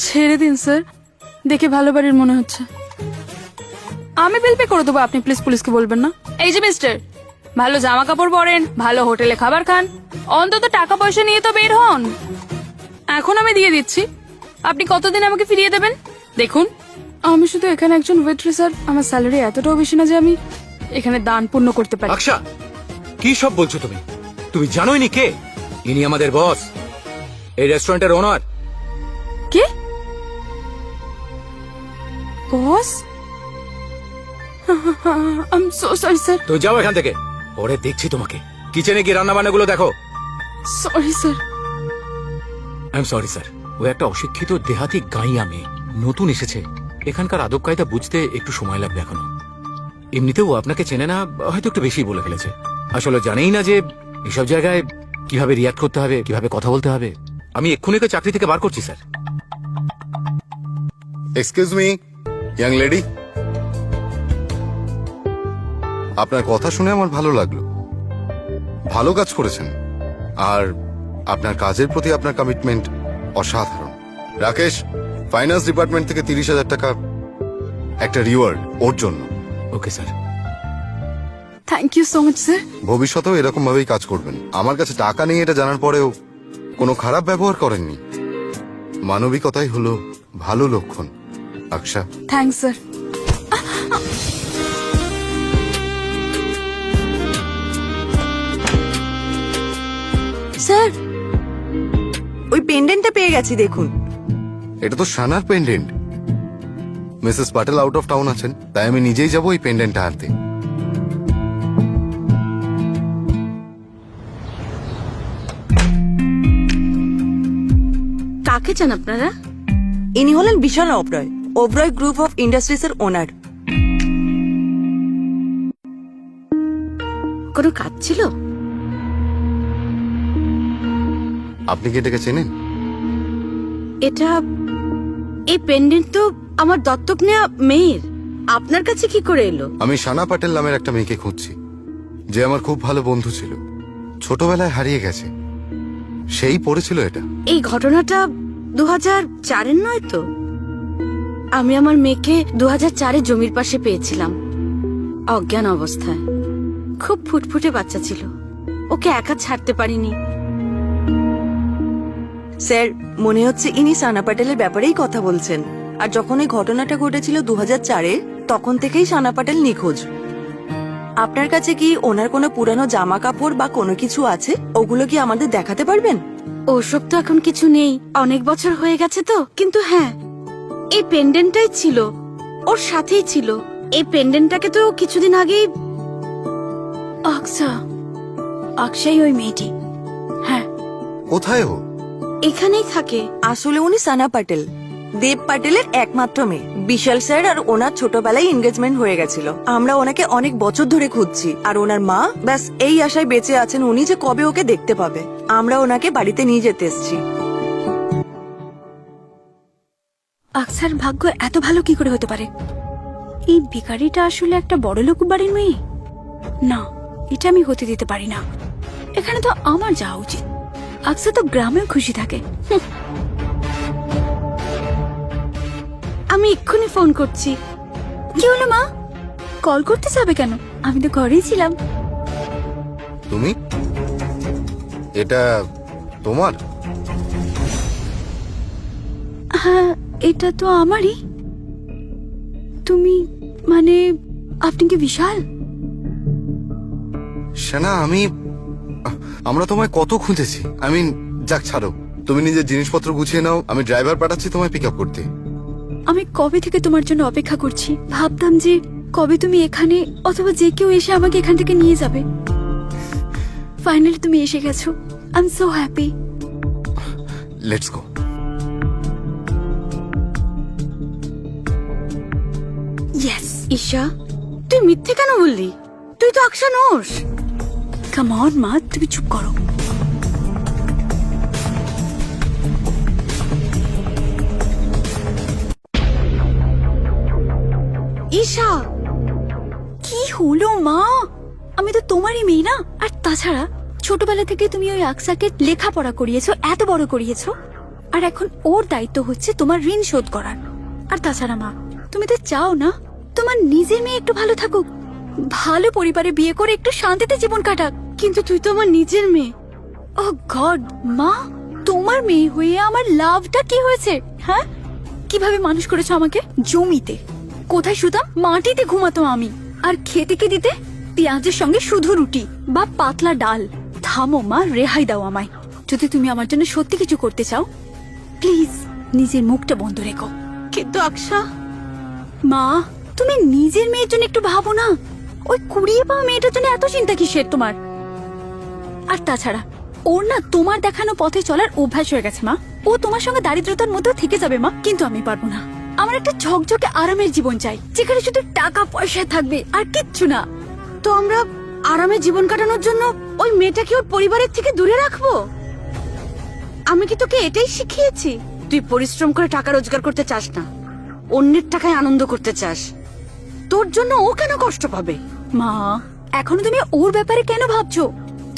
ছেড়ে দিন স্যার, দেখে ভালো বাড়ির মনে হচ্ছে। আমি বিল পে করে দেবো, আপনি প্লিজ পুলিশকে বলবেন না। এই যে মিস্টার, ভালো জামা কাপড় পরেন, ভালো হোটেলে খাবার খান, অন্তত টাকা পয়সা নিয়ে তো বের হন। এখন আমি দিয়ে দিচ্ছি, আপনি কতদিন আমাকে ফিরিয়ে দেবেন? দেখুন, আমি শুধু এখানে একজন ওয়েট্রেস, আর আমার স্যালারি এতটাও বেশি না যে আমি এখানে দান পূর্ণ করতে পারি। আকশা, কি সব বলছো তুমি? তুমি জানোই নি কে ইনি? আমাদের বস, এই রেস্টুরেন্টের ওনার। কে? Boss? I am so sorry sir. তো যাও এখান থেকে, পরে দেখছি তোমাকে। কিচেনে কি রান্না বান্নাগুলো দেখো। Sorry sir. I am sorry sir. ও একটা অশিক্ষিত দেহাতি গাঁইয়া মেয়ে, নতুন এসেছে, এখানকার আদব কায়দা বুঝতে একটু সময় লাগবে এখনো। এমনিতেও আপনাকে চেনে না, হয়তো একটু বেশি বলে ফেলেছে। আসলে জানেই না যে এসব জায়গায় কিভাবে রিয়াক্ট করতে হবে, কিভাবে কথা বলতে হবে। আমি এক্ষুনি ওকে চাকরি থেকে বার করছি sir. Excuse me, young lady. আপনার কথা শুনে আমার ভালো লাগলো, ভালো কাজ করেছেন, আর আপনার কাজের প্রতি আপনার কমিটমেন্ট অসাধারণ। রাকেশ, ফাইন্যান্স ডিপার্টমেন্ট থেকে 30,000 টাকা একটা রিওয়ার্ড ওর জন্য। Okay sir. Thank you so much sir. ভবিষ্যতেও এরকম ভাবেই কাজ করবেন। আমার কাছে টাকা নেই এটা জানার পরেও কোনো খারাপ ব্যবহার করেননি। মানবিকতাই হলো ভালো লক্ষণ। Aksa, thanks sir. স্যার, ওই পেন্ডেন্টটা পেয়ে গেছি, দেখুন। এটা তো সানার pendant. Mrs Patel out of town আছেন, তাই আমি নিজেই যাবো এই পেন্ডেন্টটা আনতে। কাকে চান আপনারা? ইনি হলেন বিশাল Oberoi, Oberoi group of industries এর ওনার। কোনো কাজ ছিল? আপনি কি এটাকে চেনেন? এটা, এই পেন্ডেন্ট তো আমার দত্তক নেওয়া মেয়ের। আপনার কাছে কি করে এলো? আমি সানা পাটেল নামের একটা মেয়েকে খুঁজছি, যে আমার খুব ভালো বন্ধু ছিল, ছোটবেলায় হারিয়ে গেছে। সেই পড়েছিল এটা। এই ঘটনাটা 2004-এর নয় তো? আমি আমার মেয়েকে 2004-এ জমির পাশে পেয়েছিলাম, অজ্ঞান অবস্থায়। খুব ফুটফুটে বাচ্চা ছিল, ওকে একা ছাড়তে পারিনি। স্যার, মনে হচ্ছে ইনি সানা প্যাটেলের ব্যাপারেই কথা বলছেন। আর যখন এই ঘটনাটা ঘটেছিল 2004-এ, তখন থেকেই সানা প্যাটেল নিখোঁজ। আপনার কাছে কি ওনার কোনো পুরানো জামা কাপড় বা কোনো কিছু আছে? ওগুলো কি আমাদের দেখাতে পারবেন? ওসব তো এখন কিছু নেই, অনেক বছর হয়ে গেছে তো। কিন্তু হ্যাঁ, এই পেন্ডেন্টটাই ছিল, ওর সাথেই ছিল। এই পেন্ডেন্টটাকে তো কিছুদিন আগেই। আকশা, আকশাই ওই মেয়েটি। হ্যাঁ। কোথায় ও? এখানেই থাকে। আসলে উনি সানা প্যাটেল, দেব প্যাটেলের একমাত্র মেয়ে। বিশাল স্যার আর ওনার ছোটবেলায় এনগেজমেন্ট হয়ে গেছিল। আমরা ওনাকে অনেক বছর ধরে খুঁজছি, আর ওনার মা ব্যাস এই আশায় বেঁচে আছেন উনি যে কবে ওকে দেখতে পাবে। আমরা ওনাকে বাড়িতে নিয়ে যেতে এসেছি। আকসার ভাগ্য এত ভালো কি করে হতে পারে? এই ভিখারিটা আসলে একটা বড় লোক বাড়ির মেয়ে? না, এটা আমি হতে দিতে পারি না। এখানে তো আমার যাওয়া উচিত। আকসা তো গ্রামেও খুশি থাকে। আমি এক্ষুনি ফোন করছি। কি হলো মা, কল করতে যাবে কেন? আমি তো ঘরেই ছিলাম। তুমি? এটা তোমার? হ্যাঁ, এটা তো আমারই। তুমি মানে, আপনি কি বিশাল? সেনা, আমরা তোমায় কত খুঁজেছি। যাক ছাড়ো, তুমি নিজের জিনিসপত্র গুছিয়ে নাও, আমি ড্রাইভার পাঠাচ্ছি তোমায় পিক আপ করতে। আমি কবে থেকে তোমার জন্য অপেক্ষা করছি। ভাবতাম যে কবে তুমি এখানে, অথবা যে কেউ এসে আমাকে এখান থেকে নিয়ে যাবে। ফাইনালি তুমি এসে গেছো। I am so happy. Let's go. Yes. Isha, তুই মিথ্যে কেন বললি? তুই তো আকশা নোস। কাম অন মা, তুমি চুপ করো। ঈশা, কি হলো মা? আমি তো তোমারই মেয়ে না? আর তাছাড়া ছোটবেলা থেকে তুমি ওই আকসাকে লেখাপড়া করিয়েছো, এত বড় করিয়েছো। আর এখন ওর দায়িত্ব হচ্ছে তোমার ঋণ শোধ করার। আর তাছাড়া মা, তুমি তো চাও না তোমার নিজের মেয়ে একটু ভালো থাকুক, ভালো পরিবারে বিয়ে করে একটু শান্তিতে জীবন কাটাক। কিন্তু তুই তো আমার নিজের মেয়ে। ও গড মা, তোমার মেয়ে হয়ে আমার লাভটা কি হয়েছে? হ্যাঁ, কিভাবে মানুষ করেছো আমাকে? জমিতে কোথায় শুতাম? মাটিতে ঘুমাতো আমি। আর খেতে কি দিতে? পেঁয়াজের সঙ্গে শুধু রুটি বা পাতলা ডাল। থামো মা, রেহাই দাও আমায়। যদি তুমি আমার জন্য সত্যি কিছু করতে চাও, প্লিজ নিজের মুখটা বন্ধ রেখো। কিন্তু আকশা মা, তুমি নিজের মেয়ের জন্য একটু ভাবো না। ওই কুড়িয়ে পাওয়া মেয়েটার জন্য এত চিন্তা কিসের তোমার? আর তাছাড়া ওর না তোমার দেখানো পথে চলার অভ্যাস হয়ে গেছে মা। ও তোমার সঙ্গে দারিদ্রতার মধ্যেও থেকে যাবে মা, কিন্তু আমি পারবো না। আমার একটা ঝকঝকে আরামের জীবন চাই, যেখানে শুধু টাকা পয়সা থাকবে আর কিচ্ছু না। তো আমরা আরামের জীবন কাটানোর জন্য ওই মেয়েটাকে ওর পরিবারের থেকে দূরে রাখবো? আমি কি তোকে এটাই শিখিয়েছি? তুই পরিশ্রম করে টাকা রোজগার করতে চাস না, অন্যের টাকায় আনন্দ করতে চাস। তোর জন্য ও কেন কষ্ট পাবে? মা, এখনো তুমি ওর ব্যাপারে কেন ভাবছো?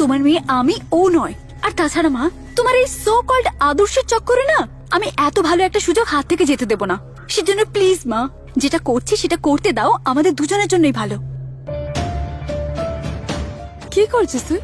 তোমার মেয়ে আমি, ও নয়। আর তাছাড়া মা, তোমার এই সো কল্ড আদর্শের চক্করে না আমি এত ভালো একটা সুযোগ হাত থেকে যেতে দেব না। সেজন্য প্লিজ মা, যেটা করছি সেটা করতে দাও, আমাদের দুজনের জন্যই ভালো। কি করছিস তুই?